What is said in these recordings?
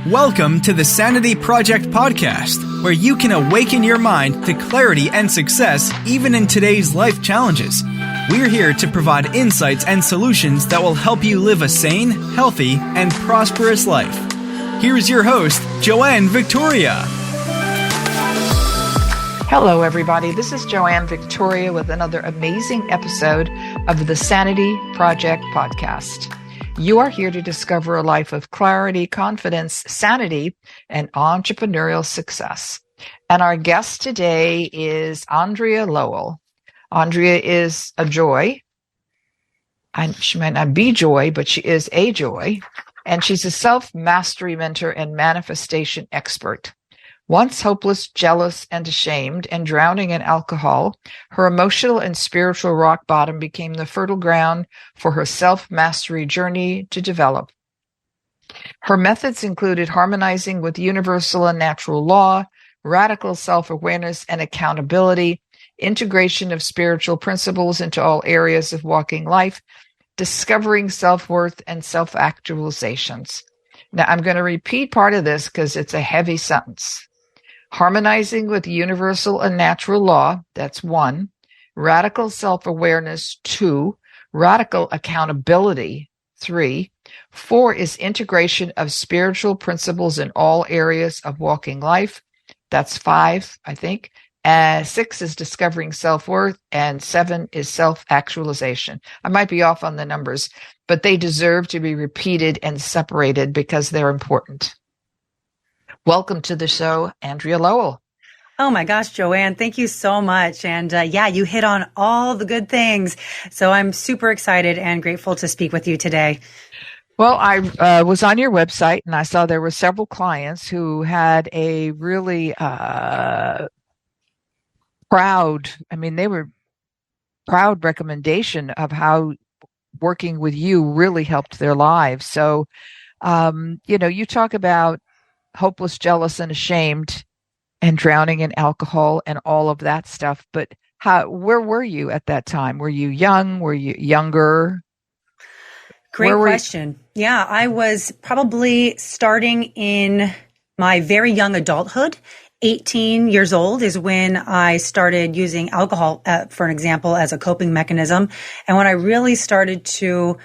Welcome to the Sanity Project Podcast, where you can awaken your mind to clarity and success even in today's life challenges. We're here to provide insights and solutions that will help you live a sane, healthy, and prosperous life. Here's your host, Joanne Victoria. Hello, everybody. This is Joanne Victoria with another amazing episode of the Sanity Project Podcast. You are here to discover a life of clarity, confidence, sanity, and entrepreneurial success. And our guest today is Andrea Lowell. Andrea is a joy. She might not be joy, but she is a joy. And she's a self-mastery mentor and manifestation expert. Once hopeless, jealous, and ashamed, and drowning in alcohol, her emotional and spiritual rock bottom became the fertile ground for her self-mastery journey to develop. Her methods included harmonizing with universal and natural law, radical self-awareness and accountability, integration of spiritual principles into all areas of walking life, discovering self-worth, and self-actualizations. Now, I'm going to repeat part of this because it's a heavy sentence. Harmonizing with universal and natural law, that's 1. Radical self-awareness, 2. Radical accountability, 3. 4 is integration of spiritual principles in all areas of walking life. That's 5, I think. 6 is discovering self-worth, and 7 is self-actualization. I might be off on the numbers, but they deserve to be repeated and separated because they're important. Welcome to the show, Andrea Lowell. Oh my gosh, Joanne, thank you so much. And you hit on all the good things. So I'm super excited and grateful to speak with you today. Well, I was on your website and I saw there were several clients who had a really they were proud recommendation of how working with you really helped their lives. So, you talk about hopeless, jealous, and ashamed and drowning in alcohol and all of that stuff. But where were you at that time? Were you young? Were you younger? Great question. Yeah, I was probably starting in my very young adulthood. 18 years old is when I started using alcohol, for an example, as a coping mechanism. And when I really started to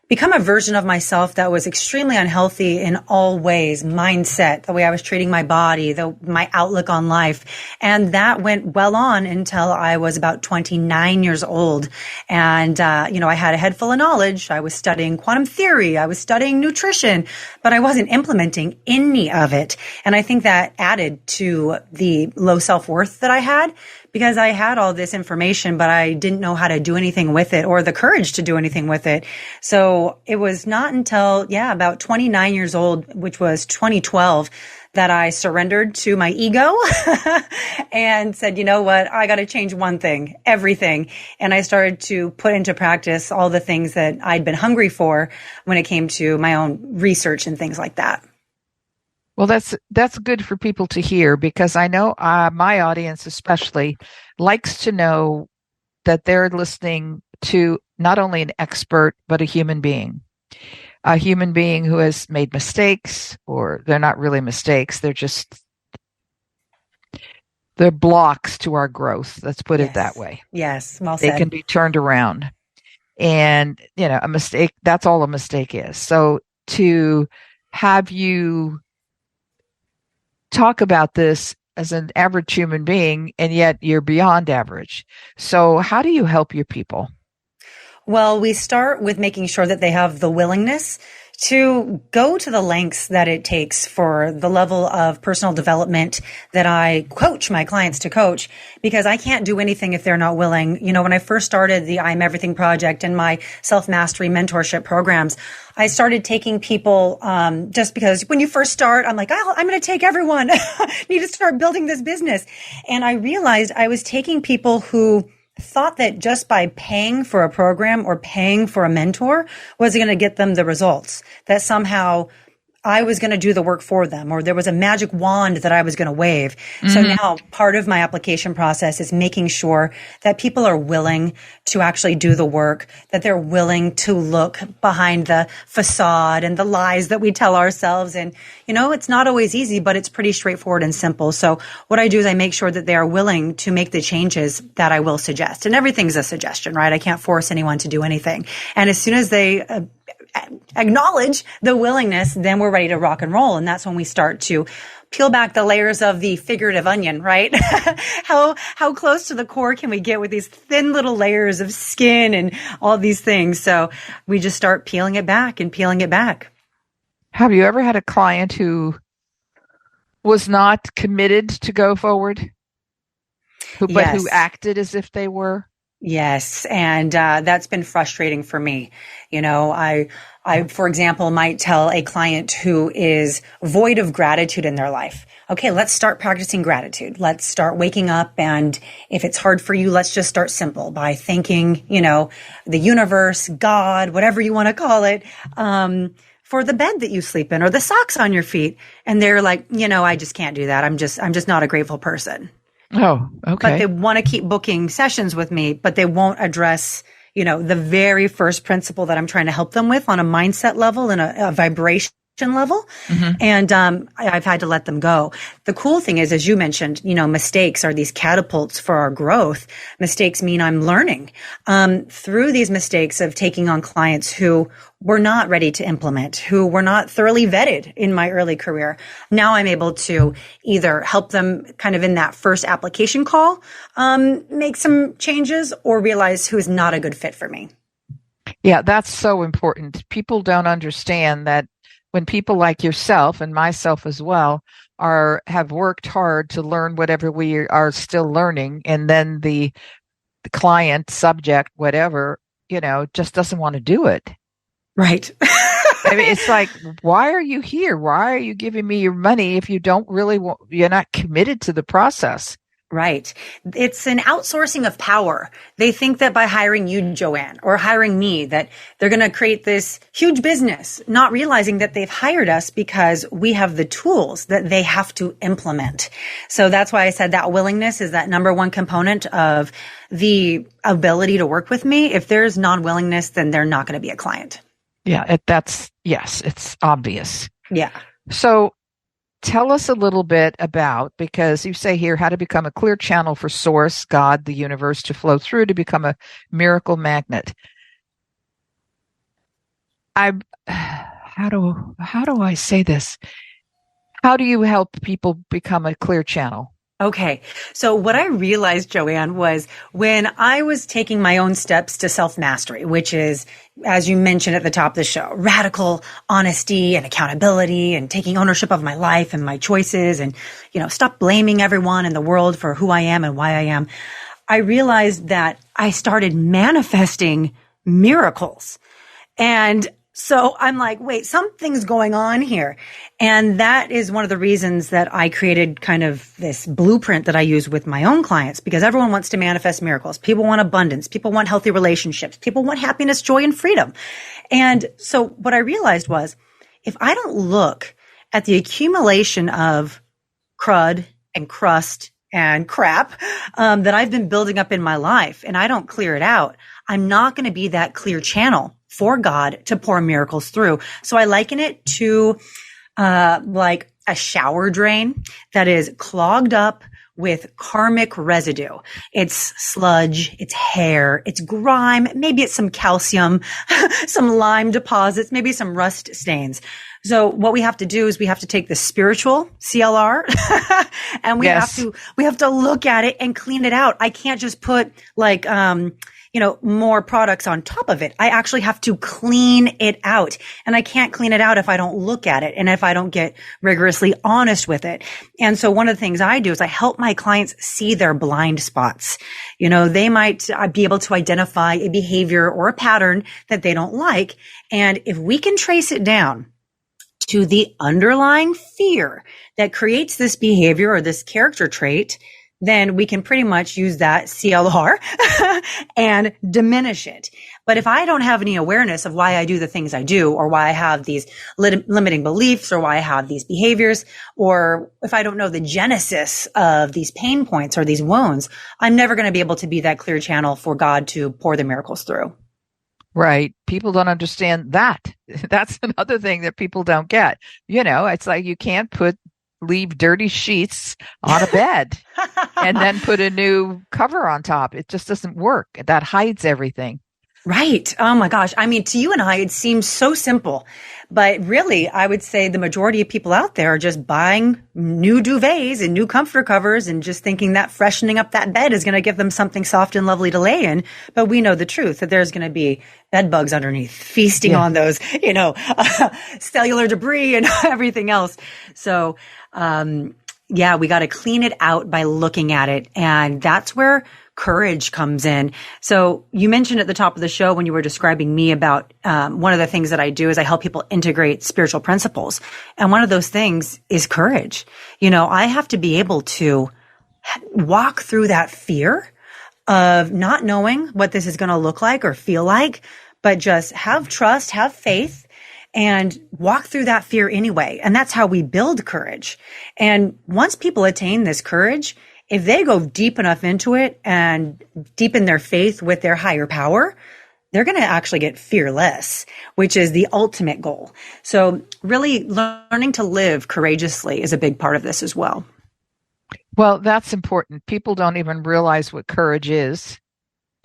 become a version of myself that was extremely unhealthy in all ways, mindset, the way I was treating my body, my outlook on life. And that went well on until I was about 29 years old. And, I had a head full of knowledge. I was studying quantum theory. I was studying nutrition, but I wasn't implementing any of it. And I think that added to the low self-worth that I had, because I had all this information, but I didn't know how to do anything with it or the courage to do anything with it. So it was not until, about 29 years old, which was 2012, that I surrendered to my ego and said, you know what, I got to change one thing, everything. And I started to put into practice all the things that I'd been hungry for when it came to my own research and things like that. Well, that's good for people to hear, because I know my audience especially likes to know that they're listening to not only an expert, but a human being who has made mistakes, or they're not really mistakes. They're blocks to our growth. Let's put it that way. Yes. Well said. They can be turned around, and a mistake, that's all a mistake is. So to have you talk about this as an average human being, and yet you're beyond average. So how do you help your people? Well, we start with making sure that they have the willingness to go to the lengths that it takes for the level of personal development that I coach my clients to coach, because I can't do anything if they're not willing. When I first started the I'm Everything Project and my self-mastery mentorship programs, I started taking people just because when you first start, I'm like, I'm going to take everyone. Need to start building this business. And I realized I was taking people who thought that just by paying for a program or paying for a mentor was going to get them the results, that somehow I was going to do the work for them, or there was a magic wand that I was going to wave. So now part of my application process is making sure that people are willing to actually do the work, that they're willing to look behind the facade and the lies that we tell ourselves. And, it's not always easy, but it's pretty straightforward and simple. So what I do is I make sure that they are willing to make the changes that I will suggest. And everything's a suggestion, right? I can't force anyone to do anything. And as soon as they acknowledge the willingness, then we're ready to rock and roll. And that's when we start to peel back the layers of the figurative onion, right? How close to the core can we get with these thin little layers of skin and all these things? So we just start peeling it back and peeling it back. Have you ever had a client who was not committed to go forward, but who acted as if they were? Yes. And that's been frustrating for me. I, for example, might tell a client who is void of gratitude in their life, okay, let's start practicing gratitude. Let's start waking up. And if it's hard for you, let's just start simple by thanking, the universe, God, whatever you want to call it, for the bed that you sleep in or the socks on your feet. And they're like, I just can't do that. I'm just not a grateful person. Oh, okay. But they want to keep booking sessions with me, but they won't address, the very first principle that I'm trying to help them with on a mindset level and a vibration level. And I've had to let them go. The cool thing is, as you mentioned, mistakes are these catapults for our growth. Mistakes mean I'm learning through these mistakes of taking on clients who were not ready to implement, who were not thoroughly vetted in my early career. Now I'm able to either help them kind of in that first application call, make some changes, or realize who is not a good fit for me. Yeah, that's so important. People don't understand that when people like yourself and myself as well have worked hard to learn whatever we are still learning, and then the client, subject, whatever, just doesn't want to do it. Right. I mean, it's like, why are you here? Why are you giving me your money if you don't really you're not committed to the process? Right. It's an outsourcing of power. They think that by hiring you, Joanne, or hiring me, that they're going to create this huge business, not realizing that they've hired us because we have the tools that they have to implement. So that's why I said that willingness is that number one component of the ability to work with me. If there's non-willingness, then they're not going to be a client. Yeah, it's obvious. Yeah. So tell us a little bit about, because you say here, how to become a clear channel for source, God, the universe to flow through to become a miracle magnet. How do I say this? How do you help people become a clear channel? Okay. So what I realized, Joanne, was when I was taking my own steps to self-mastery, which is, as you mentioned at the top of the show, radical honesty and accountability and taking ownership of my life and my choices and, stop blaming everyone in the world for who I am and why I am. I realized that I started manifesting miracles. And so I'm like, wait, something's going on here. And that is one of the reasons that I created kind of this blueprint that I use with my own clients, because everyone wants to manifest miracles. People want abundance. People want healthy relationships. People want happiness, joy, and freedom. And so what I realized was, if I don't look at the accumulation of crud and crust and crap that I've been building up in my life, and I don't clear it out, I'm not going to be that clear channel for God to pour miracles through. So I liken it to like a shower drain that is clogged up with karmic residue. It's sludge, it's hair, it's grime, maybe it's some calcium, some lime deposits, maybe some rust stains. So what we have to do is we have to take the spiritual CLR and we have to look at it and clean it out. I can't just put like, more products on top of it. I actually have to clean it out, and I can't clean it out if I don't look at it and if I don't get rigorously honest with it. And so one of the things I do is I help my clients see their blind spots. They might be able to identify a behavior or a pattern that they don't like. And if we can trace it down to the underlying fear that creates this behavior or this character trait, then we can pretty much use that CLR and diminish it. But if I don't have any awareness of why I do the things I do, or why I have these limiting beliefs, or why I have these behaviors, or if I don't know the genesis of these pain points or these wounds, I'm never going to be able to be that clear channel for God to pour the miracles through. Right. People don't understand that. That's another thing that people don't get. It's like you can't leave dirty sheets on a bed and then put a new cover on top. It just doesn't work. That hides everything. Right. Oh my gosh. I mean, to you and I, it seems so simple, but really, I would say the majority of people out there are just buying new duvets and new comforter covers and just thinking that freshening up that bed is going to give them something soft and lovely to lay in. But we know the truth that there's going to be bed bugs underneath feasting on those, cellular debris and everything else. So, we got to clean it out by looking at it. And that's where courage comes in. So you mentioned at the top of the show when you were describing me about one of the things that I do is I help people integrate spiritual principles. And one of those things is courage. I have to be able to walk through that fear of not knowing what this is going to look like or feel like, but just have trust, have faith, and walk through that fear anyway. And that's how we build courage. And once people attain this courage, if they go deep enough into it and deepen their faith with their higher power, they're going to actually get fearless, which is the ultimate goal. So really learning to live courageously is a big part of this as well. Well, that's important. People don't even realize what courage is.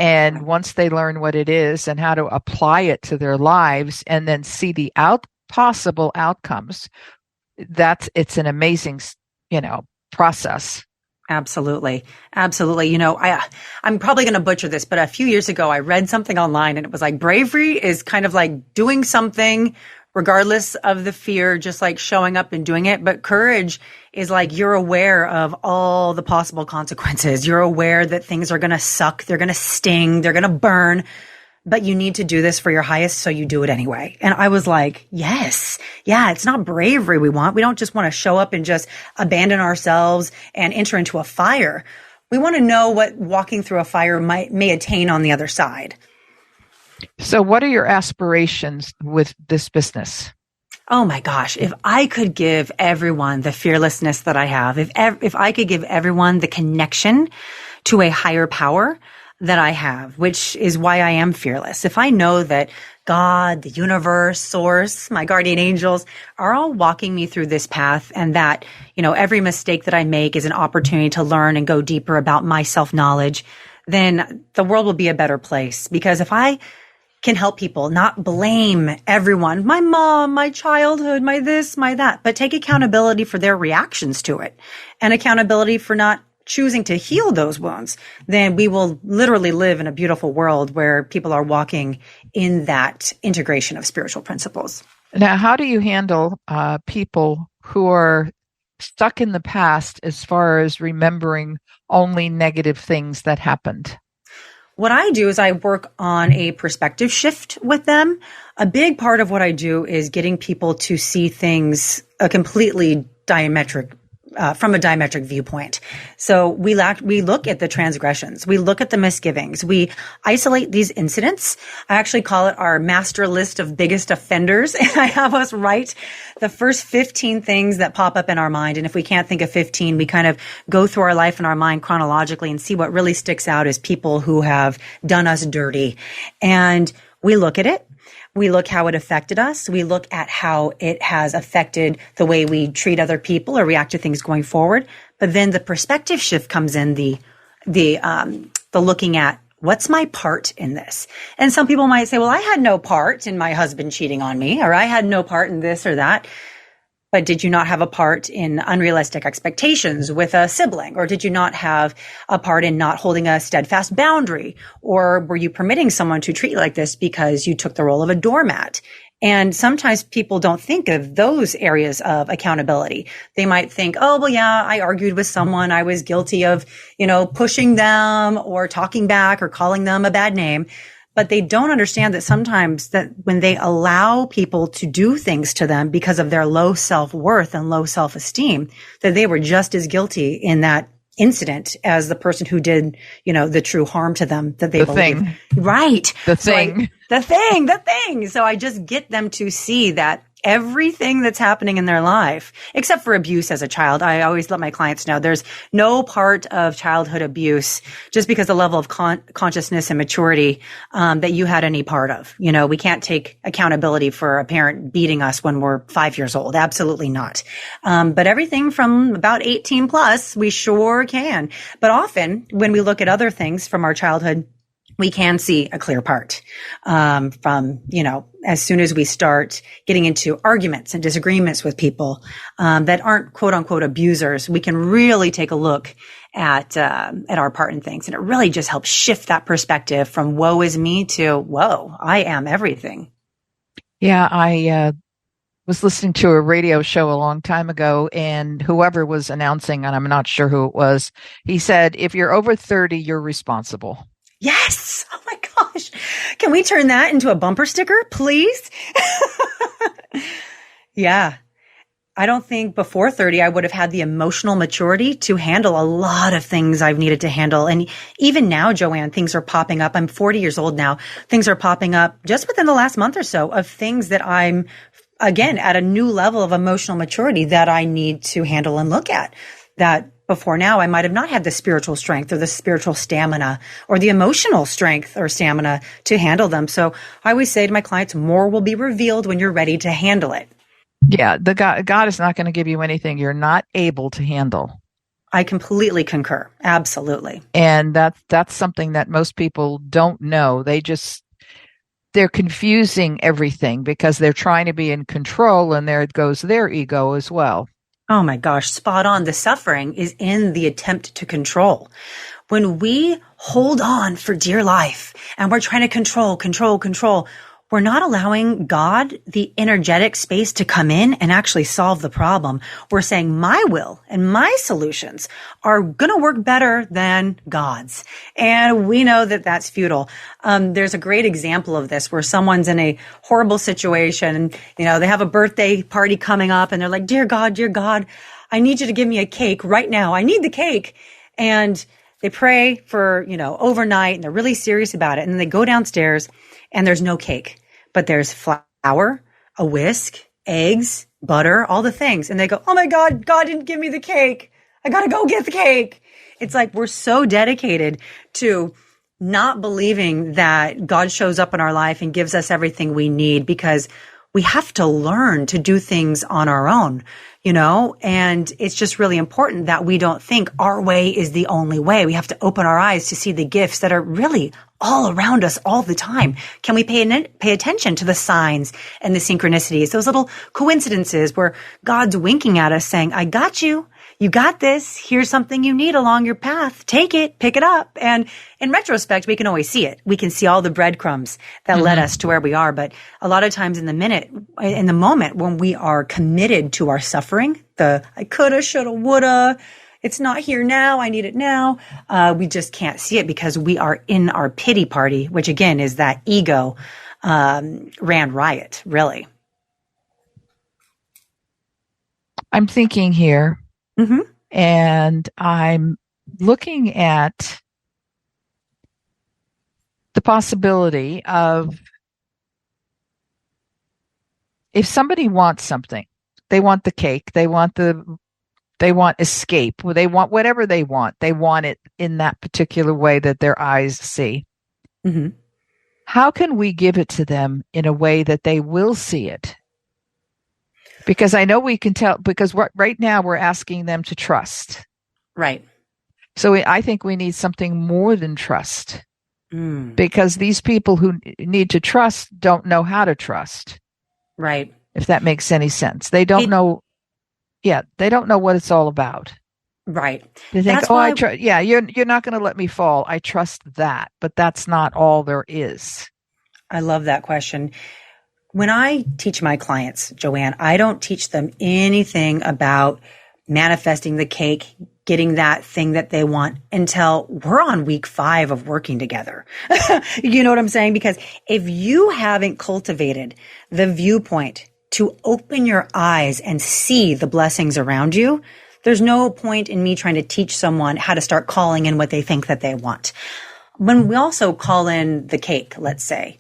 And once they learn what it is and how to apply it to their lives and then see the possible outcomes, it's an amazing, process. Absolutely. Absolutely. I'm probably going to butcher this, but a few years ago, I read something online and it was like bravery is kind of like doing something regardless of the fear, just like showing up and doing it. But courage is like you're aware of all the possible consequences. You're aware that things are going to suck. They're going to sting. They're going to burn. But you need to do this for your highest, so you do it anyway. And I was like, yes. Yeah, it's not bravery we want. We don't just want to show up and just abandon ourselves and enter into a fire. We want to know what walking through a fire may attain on the other side. So what are your aspirations with this business? Oh my gosh. If I could give everyone the fearlessness that I have, if I could give everyone the connection to a higher power that I have, which is why I am fearless. If I know that God, the universe, source, my guardian angels are all walking me through this path, and that, every mistake that I make is an opportunity to learn and go deeper about my self-knowledge, then the world will be a better place. Because if I can help people not blame everyone, my mom, my childhood, my this, my that, but take accountability for their reactions to it and accountability for not choosing to heal those wounds, then we will literally live in a beautiful world where people are walking in that integration of spiritual principles. Now, how do you handle people who are stuck in the past as far as remembering only negative things that happened? What I do is I work on a perspective shift with them. A big part of what I do is getting people to see things a completely from a diametric viewpoint. So we look at the transgressions. We look at the misgivings. We isolate these incidents. I actually call it our master list of biggest offenders. And I have us write the first 15 things that pop up in our mind. And if we can't think of 15, we kind of go through our life in our mind chronologically and see what really sticks out as people who have done us dirty. And we look at it. We look how it affected us. We look at how it has affected the way we treat other people or react to things going forward. But then the perspective shift comes in, the looking at what's my part in this. And some people might say, well, I had no part in my husband cheating on me, or I had no part in this or that. But did you not have a part in unrealistic expectations with a sibling? Or did you not have a part in not holding a steadfast boundary? Or were you permitting someone to treat you like this because you took the role of a doormat? And sometimes people don't think of those areas of accountability. They might think, oh, well, yeah, I argued with someone. I was guilty of, pushing them or talking back or calling them a bad name. But they don't understand that sometimes that when they allow people to do things to them because of their low self-worth and low self-esteem, that they were just as guilty in that incident as the person who did, the true harm to them that they believe. Thing. Right. The thing. The thing. So I just get them to see that everything that's happening in their life, except for abuse as a child. I always let my clients know there's no part of childhood abuse just because the level of consciousness and maturity that you had any part of. We can't take accountability for a parent beating us when we're 5 years old. Absolutely not. But everything from about 18 plus, we sure can. But often when we look at other things from our childhood, we can see a clear part from, as soon as we start getting into arguments and disagreements with people that aren't quote unquote abusers, we can really take a look at our part in things. And it really just helps shift that perspective from woe is me to whoa, I am everything. Yeah, I was listening to a radio show a long time ago, and whoever was announcing, and I'm not sure who it was, he said, if you're over 30, you're responsible. Yes. Oh my gosh. Can we turn that into a bumper sticker, please? Yeah. I don't think before 30, I would have had the emotional maturity to handle a lot of things I've needed to handle. And even now, Joanne, things are popping up. I'm 40 years old now. Things are popping up just within the last month or so of things that I'm, again, at a new level of emotional maturity that I need to handle and look at. That before now, I might have not had the spiritual strength or the spiritual stamina or the emotional strength or stamina to handle them. So I always say to my clients, more will be revealed when you're ready to handle it. Yeah, God is not going to give you anything you're not able to handle. I completely concur. Absolutely. And that's something that most people don't know. They're confusing everything because they're trying to be in control, and there goes their ego as well. Oh my gosh, spot on. The suffering is in the attempt to control. When we hold on for dear life and we're trying to control, we're not allowing God the energetic space to come in and actually solve the problem. We're saying my will and my solutions are going to work better than God's. And we know that that's futile. There's a great example of this where someone's in a horrible situation and, they have a birthday party coming up and they're like, dear God, I need you to give me a cake right now. I need the cake. And they pray for, overnight, and they're really serious about it. And then they go downstairs and there's no cake. But there's flour, a whisk, eggs, butter, all the things. And they go, oh my God, God didn't give me the cake. I got to go get the cake. It's like we're so dedicated to not believing that God shows up in our life and gives us everything we need because we have to learn to do things on our own, and it's just really important that we don't think our way is the only way. We have to open our eyes to see the gifts that are really all around us all the time. Can we pay attention to the signs and the synchronicities, those little coincidences where God's winking at us saying, I got you. You got this. Here's something you need along your path. Take it, pick it up. And in retrospect, we can always see it. We can see all the breadcrumbs that led us to where we are. But a lot of times in the moment when we are committed to our suffering, the I coulda, shoulda, woulda, it's not here now, I need it now, we just can't see it because we are in our pity party, which again is that ego ran riot, really. I'm thinking here. Mm-hmm. And I'm looking at the possibility of if somebody wants something, they want the cake, they want escape, they want whatever they want it in that particular way that their eyes see. Mm-hmm. How can we give it to them in a way that they will see it? Because I know we can tell, because right now we're asking them to trust. Right. So I think we need something more than trust. Because these people who need to trust don't know how to trust. Right. If that makes any sense. They don't know. Yeah. They don't know what it's all about. Right. They think, you're not going to let me fall. I trust that. But that's not all there is. I love that question. When I teach my clients, Joanne, I don't teach them anything about manifesting the cake, getting that thing that they want until we're on week 5 of working together. You know what I'm saying? Because if you haven't cultivated the viewpoint to open your eyes and see the blessings around you, There's no point in me trying to teach someone how to start calling in what they think that they want. When we also call in the cake, let's say,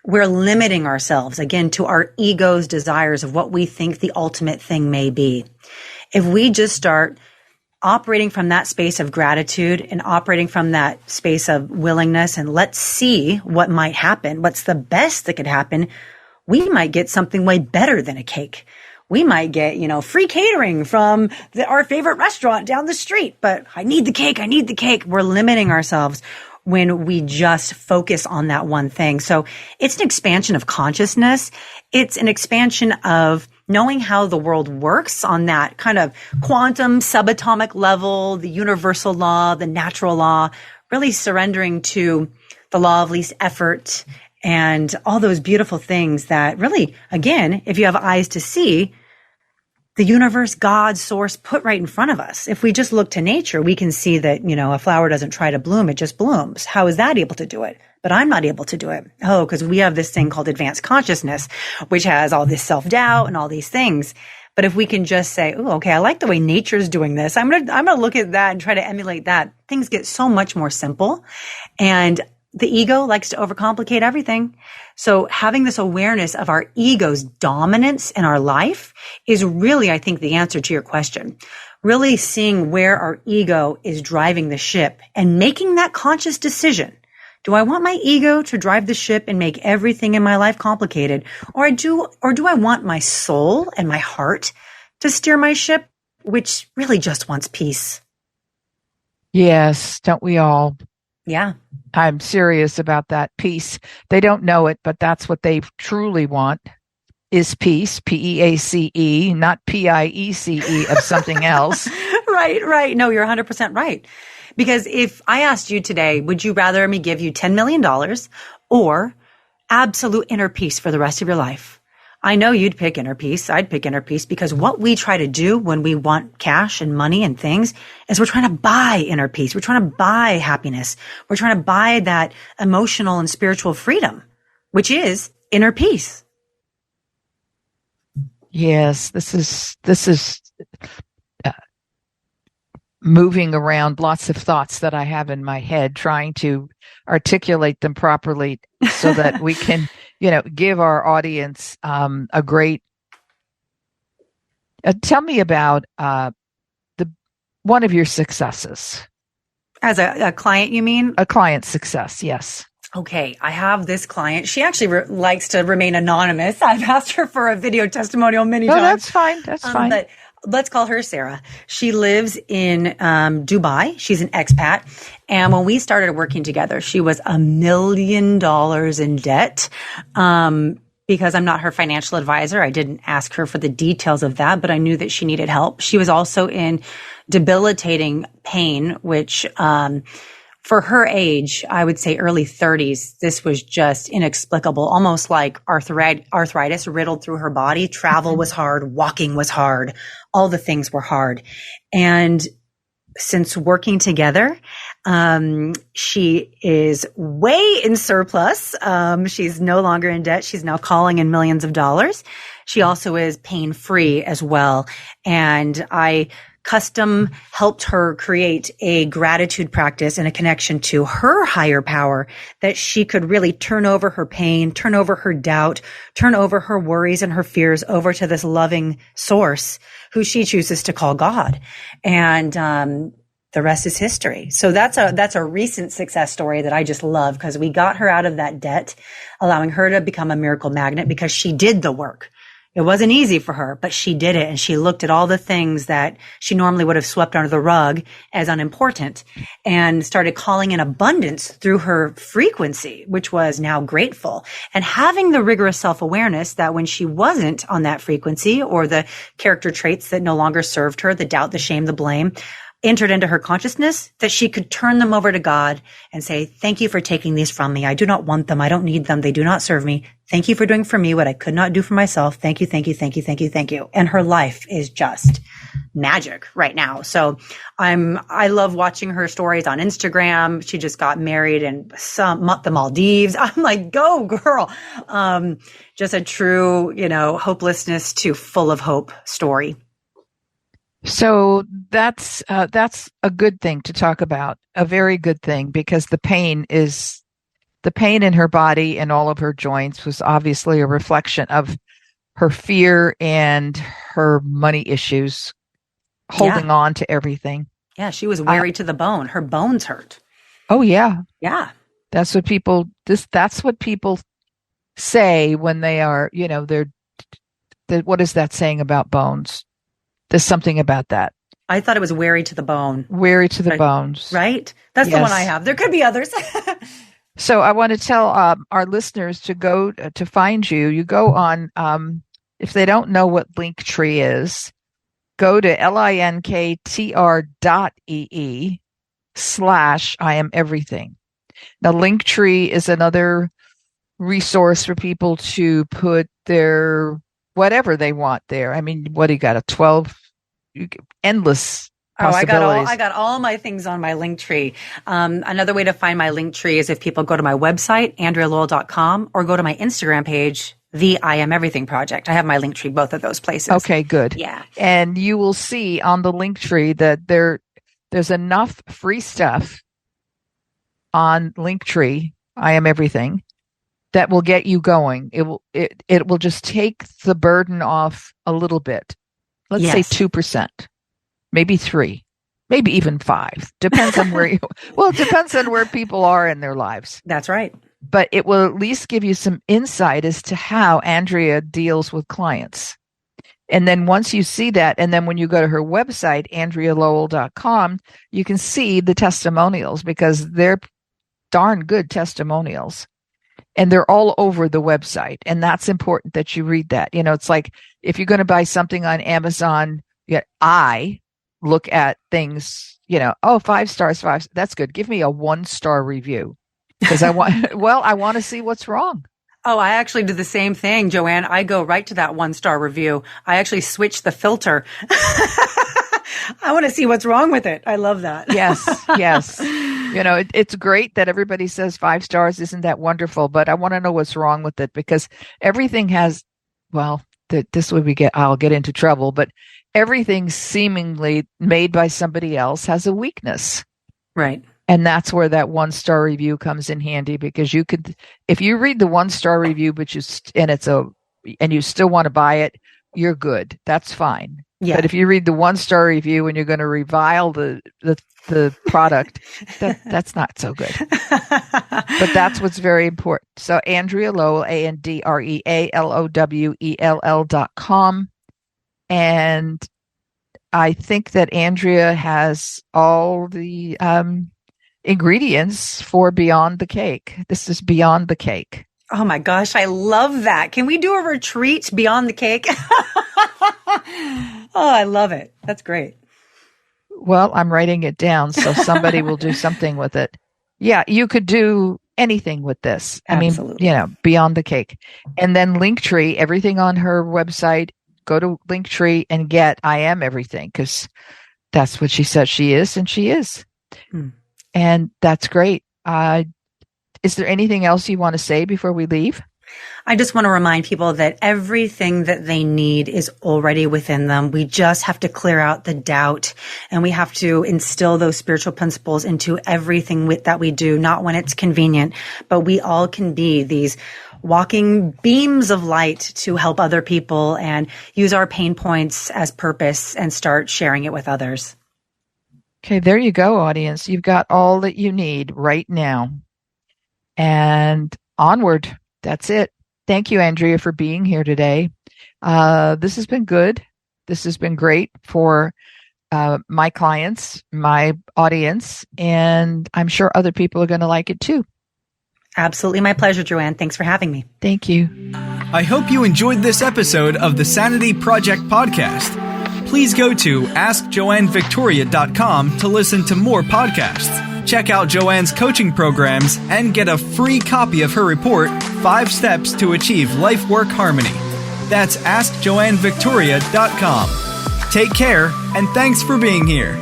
we're limiting ourselves again to our ego's desires of what we think the ultimate thing may be. If we just start operating from that space of gratitude and operating from that space of willingness, and let's see what might happen, what's the best that could happen, we might get something way better than a cake. We might get, free catering from our favorite restaurant down the street, but I need the cake. I need the cake. We're limiting ourselves when we just focus on that one thing. So it's an expansion of consciousness. It's an expansion of knowing how the world works on that kind of quantum subatomic level, the universal law, the natural law, really surrendering to the law of least effort and all those beautiful things that really, again, if you have eyes to see, the universe, God, source put right in front of us. If we just look to nature, we can see that, a flower doesn't try to bloom, it just blooms. How is that able to do it? But I'm not able to do it. Oh, because we have this thing called advanced consciousness, which has all this self-doubt and all these things. But if we can just say, oh, okay, I like the way nature's doing this. I'm going to look at that and try to emulate that. Things get so much more simple. And the ego likes to overcomplicate everything. So having this awareness of our ego's dominance in our life is really, I think, the answer to your question. Really seeing where our ego is driving the ship and making that conscious decision. Do I want my ego to drive the ship and make everything in my life complicated? Or do I want my soul and my heart to steer my ship, which really just wants peace? Yes, don't we all? Yeah. I'm serious about that peace. They don't know it, but that's what they truly want is peace, P-E-A-C-E, not P-I-E-C-E of something else. Right. No, you're 100% right. Because if I asked you today, would you rather me give you $10 million or absolute inner peace for the rest of your life? I know you'd pick inner peace. I'd pick inner peace because what we try to do when we want cash and money and things is we're trying to buy inner peace. We're trying to buy happiness. We're trying to buy that emotional and spiritual freedom, which is inner peace. Yes, this is moving around lots of thoughts that I have in my head, trying to articulate them properly so that we can, give our audience a great. Tell me about one of your successes. As a client, you mean? A client success, yes. Okay, I have this client. She actually likes to remain anonymous. I've asked her for a video testimonial many times. That's fine. That's fine. But let's call her Sarah. She lives in Dubai. She's an expat. And when we started working together, she was $1 million in debt. Because I'm not her financial advisor, I didn't ask her for the details of that, but I knew that she needed help. She was also in debilitating pain, which for her age, I would say early 30s, this was just inexplicable, almost like arthritis riddled through her body. Travel was hard. Walking was hard. All the things were hard. And since working together, she is way in surplus. She's no longer in debt. She's now calling in millions of dollars. She also is pain-free as well. And I custom helped her create a gratitude practice and a connection to her higher power that she could really turn over her pain, turn over her doubt, turn over her worries and her fears over to this loving source who she chooses to call God. And, the rest is history. So that's a recent success story that I just love because we got her out of that debt, allowing her to become a miracle magnet because she did the work. It wasn't easy for her, but she did it. And she looked at all the things that she normally would have swept under the rug as unimportant and started calling in abundance through her frequency, which was now grateful. And having the rigorous self-awareness that when she wasn't on that frequency or the character traits that no longer served her, the doubt, the shame, the blame, entered into her consciousness, that she could turn them over to God and say, thank you for taking these from me. I do not want them. I don't need them. They do not serve me. Thank you for doing for me what I could not do for myself. Thank you, thank you, thank you, thank you, thank you. And her life is just magic right now. So I love watching her stories on Instagram. She just got married in the Maldives. I'm like, go girl. Just a true, hopelessness to full of hope story. So that's a good thing to talk about, a very good thing, because the pain in her body and all of her joints was obviously a reflection of her fear and her money issues, holding on to everything. Yeah, she was weary to the bone. Her bones hurt. Oh yeah. Yeah. That's what people say when they are, what is that saying about bones? There's something about that. I thought it was weary to the bone. Weary to the bones. Right? That's the one I have. There could be others. So I want to tell our listeners to go to find you. You go on, if they don't know what Linktree is, go to linktr.ee/IamEverything. Now, Linktree is another resource for people to put their whatever they want there. I mean, what do you got? Endless possibilities. I got all my things on my Linktree. Another way to find my Linktree is if people go to my website, AndreaLowell.com, or go to my Instagram page, the I Am Everything Project. I have my Linktree, both of those places. Okay, good. Yeah. And you will see on the Linktree that there's enough free stuff on Linktree, I Am Everything, that will get you going. It will just take the burden off a little bit. Let's say 2%, maybe 3%, maybe even 5%. Depends on where it depends on where people are in their lives. That's right. But it will at least give you some insight as to how Andrea deals with clients. And then once you see that, and then when you go to her website, AndreaLowell.com, you can see the testimonials, because they're darn good testimonials. And they're all over the website. And that's important that you read that. It's like if you're going to buy something on Amazon, I look at things, 5 stars, 5. That's good. Give me a 1-star review, because I want to see what's wrong. Oh, I actually do the same thing, Joanne. I go right to that 1-star review. I actually switch the filter. I want to see what's wrong with it. I love that. Yes. It's great that everybody says 5 stars. Isn't that wonderful? But I want to know what's wrong with it, because everything has, I'll get into trouble, but everything seemingly made by somebody else has a weakness. Right. And that's where that 1-star review comes in handy, because if you read the 1-star review, and you still want to buy it, you're good. That's fine. Yeah. But if you read the 1-star review and you're going to revile the product, that's not so good. But that's what's very important. So Andrea Lowell, AndreaLowell.com. And I think that Andrea has all the ingredients for Beyond the Cake. This is Beyond the Cake. Oh my gosh, I love that. Can we do a retreat Beyond the Cake? Oh, I love it. That's great. Well, I'm writing it down so somebody will do something with it. Yeah, you could do anything with this. Absolutely. I mean, Beyond the Cake. And then Linktree, everything on her website, go to Linktree and get I Am Everything, because that's what she says she is, and she is. And that's great. Is there anything else you want to say before we leave? I just want to remind people that everything that they need is already within them. We just have to clear out the doubt, and we have to instill those spiritual principles into everything that we do, not when it's convenient, but we all can be these walking beams of light to help other people and use our pain points as purpose and start sharing it with others. Okay, there you go, audience. You've got all that you need right now. And onward. That's it. Thank you, Andrea, for being here today. This has been good. This has been great for my clients, my audience, and I'm sure other people are going to like it too. Absolutely. My pleasure, Joanne. Thanks for having me. Thank you. I hope you enjoyed this episode of the Sanity Project Podcast. Please go to AskJoanneVictoria.com to listen to more podcasts. Check out Joanne's coaching programs and get a free copy of her report, 5 Steps to Achieve Life-Work Harmony. That's AskJoanneVictoria.com. Take care, and thanks for being here.